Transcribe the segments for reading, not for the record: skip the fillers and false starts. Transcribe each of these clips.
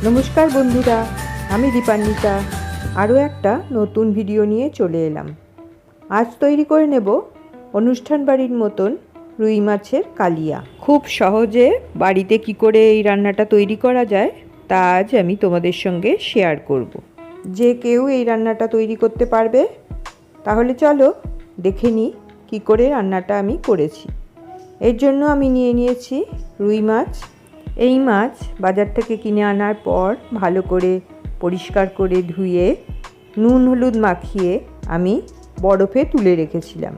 নমস্কার বন্ধুরা, আমি দীপান্বিতা আরও একটা নতুন ভিডিও নিয়ে চলে এলাম। আজ তৈরি করে নেব অনুষ্ঠান বাড়ির মতন রুই মাছের কালিয়া। খুব সহজে বাড়িতে কি করে এই রান্নাটা তৈরি করা যায় তা আজ আমি তোমাদের সঙ্গে শেয়ার করব। যে কেউ এই রান্নাটা তৈরি করতে পারবে। তাহলে চলো দেখে নিই কী করে রান্নাটা আমি করেছি। এর জন্য আমি নিয়ে নিয়েছি রুই মাছ। এই মাছ বাজার থেকে কিনে আনার পর ভালো করে পরিষ্কার করে ধুয়ে নুন হলুদ মাখিয়ে আমি বরফে তুলে রেখেছিলাম।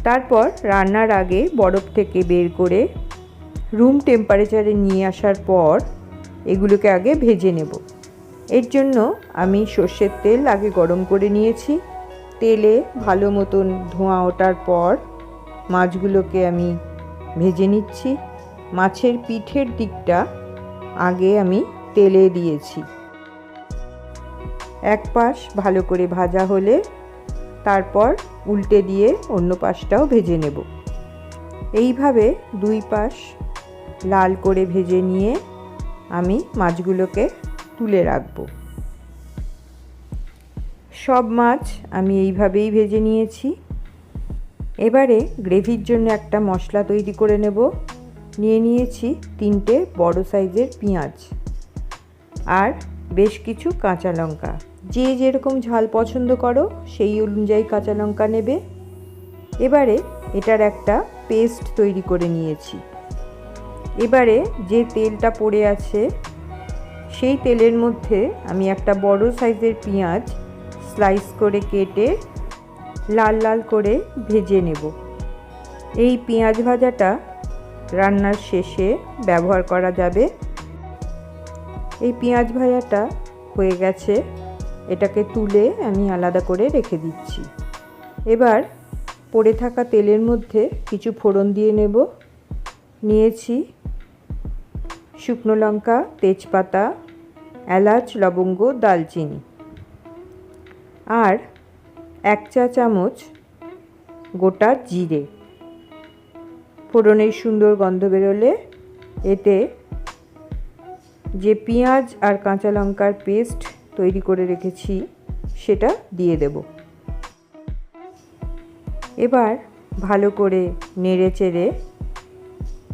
তারপর রান্নার আগে বরফ থেকে বের করে রুম টেম্পারেচারে নিয়ে আসার পর এগুলোকে আগে ভেজে নেব। এর জন্য আমি সর্ষের তেল আগে গরম করে নিয়েছি। তেলে ভালো মতন ধোঁয়া ওঠার পর মাছগুলোকে আমি ভেজে নিচ্ছি। মাছের পিঠের দিকটা আগে আমি তেলে দিয়েছি। এক পাশ ভালো করে ভাজা হলে তারপর উল্টে দিয়ে অন্য পাশটাও ভেজে নেব। এইভাবে দুই পাশ লাল করে ভেজে নিয়ে আমি মাছগুলোকে তুলে রাখব। সব মাছ আমি এইভাবেই ভেজে নিয়েছি। এবারে গ্রেভির জন্য একটা মশলা তৈরি করে নেব। নিয়ে নিয়েছি 3টে বড় সাইজের পেঁয়াজ আর বেশ কিছু কাঁচা লঙ্কা। যে যেরকম ঝাল পছন্দ করো সেই অনুযায়ী কাঁচা লঙ্কা নেবে। এবারে এটার একটা পেস্ট তৈরি করে নিয়েছি। এবারে যে তেলটা পড়ে আছে সেই তেলের মধ্যে আমি একটা বড় সাইজের পেঁয়াজ স্লাইস করে কেটে লাল লাল করে ভেজে নেব। এই পেঁয়াজ ভাজাটা রান্নার শেষে ব্যবহার করা যাবে। এই পেঁয়াজ ভাজাটা হয়ে গেছে, এটাকে তুলে আমি আলাদা করে রেখে দিচ্ছি। এবার পড়ে থাকা তেলের মধ্যে কিছু ফোড়ন দিয়ে নেব। নিয়েছি শুকনো লঙ্কা, তেজপাতা, এলাচ, লবঙ্গ, দালচিনি আর 1 চা চামচ গোটা জিরে। ফোড়নের সুন্দর গন্ধ বেরোলে এতে যে পেঁয়াজ আর কাঁচা লঙ্কার পেস্ট তৈরি করে রেখেছি সেটা দিয়ে দেব। এবার ভালো করে নেড়ে চেড়ে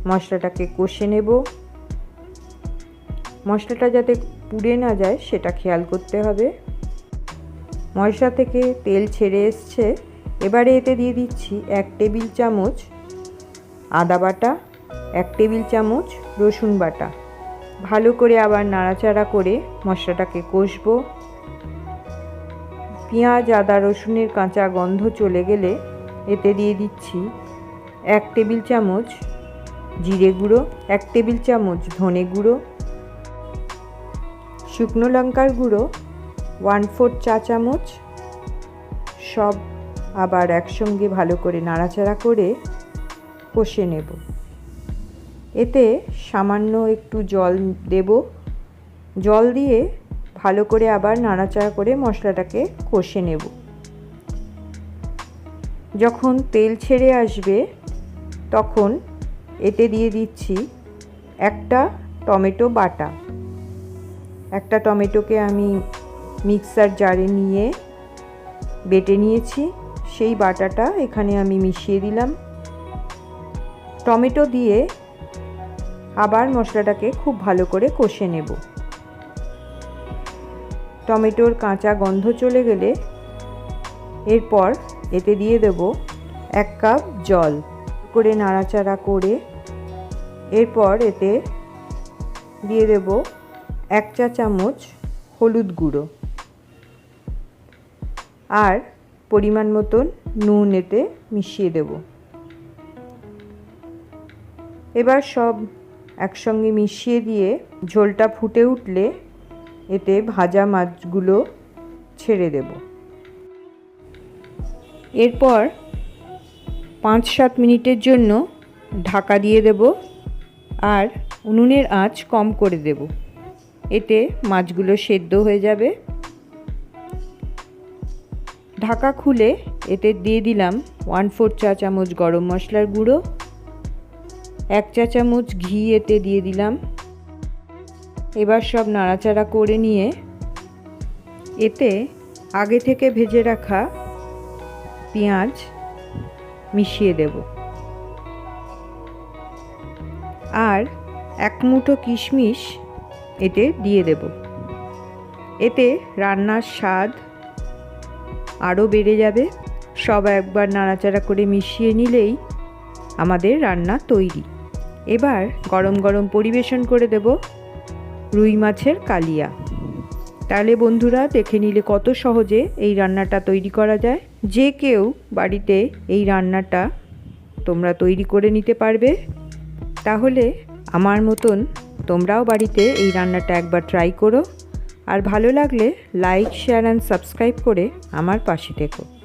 মশলাটাকে কষে নেব। মশলাটা যাতে পুড়ে না যায় সেটা খেয়াল করতে হবে। মশলা থেকে তেল ছেড়ে এসছে। এবারে এতে দিয়ে দিচ্ছি 1 টেবিল চামচ আদা বাটা, 1 টেবিল চামচ রসুন বাটা। ভালো করে আবার নাড়াচাড়া করে মশলাটাকে কষবো। পেঁয়াজ, আদা, রসুনের কাঁচা গন্ধ চলে গেলে এতে দিয়ে দিচ্ছি 1 টেবিল চামচ জিরে গুঁড়ো, 1 টেবিল চামচ ধনে গুঁড়ো, শুকনো লঙ্কার গুঁড়ো 1/4 চা চামচ। সব আবার একসঙ্গে ভালো করে নাড়াচাড়া করে কষে নেব। এতে সামান্য একটু জল দেব। জল দিয়ে ভালো করে আবার নাড়াচাড়া করে মশলাটাকে কষে নেব। যখন তেল ছেড়ে আসবে তখন এতে দিয়ে দিচ্ছি একটা টমেটো বাটা। একটা টমেটোকে আমি মিক্সার জারে নিয়ে বেটে নিয়েছি। সেই বাটাটা এখানে আমি মিশিয়ে দিলাম। টমেটো দিয়ে আবার মশলাটাকে খুব ভালো করে কষে নেব। টমেটোর কাঁচা গন্ধ চলে গেলে এরপর এতে দিয়ে দেব 1 কাপ জল। করে নাড়াচাড়া করে এরপর এতে দিয়ে দেব 1 চা চামচ হলুদ গুঁড়ো আর পরিমাণ মতন নুন এতে মিশিয়ে দেব। এবার সব একসঙ্গে মিশিয়ে দিয়ে ঝোলটা ফুটে উঠলে এতে ভাজা মাছগুলো ছেড়ে দেব। এরপর 5-7 মিনিটের জন্য ঢাকা দিয়ে দেব আর উনুনের আঁচ কম করে দেব। এতে মাছগুলো সেদ্ধ হয়ে যাবে। ঢাকা খুলে এতে দিয়ে দিলাম 1/4 চা চামচ গরম মশলার গুঁড়ো, 1 চা চামচ ঘি এতে দিয়ে দিলাম, এবার সব নাড়াচাড়া করে নিয়ে এতে আগে থেকে ভেজে রাখা পেঁয়াজ মিশিয়ে দেব আর এক মুঠো কিশমিশ এতে দিয়ে দেব। এতে রান্নার স্বাদ আরও বেড়ে যাবে। সব একবার নাড়াচাড়া করে মিশিয়ে নিলেই আমাদের রান্না তৈরি। এবার গরম গরম পরিবেশন করে দেব রুই মাছের কালিয়া। তাহলে বন্ধুরা দেখে নিলে কত সহজে এই রান্নাটা তৈরি করা যায়। যে কেউ বাড়িতে এই রান্নাটা তোমরা তৈরি করে নিতে পারবে। তাহলে আমার মতন তোমরাও বাড়িতে এই রান্নাটা একবার ট্রাই করো। আর ভালো লাগলে লাইক, শেয়ার অ্যান্ড সাবস্ক্রাইব করে আমার পাশে থেকো।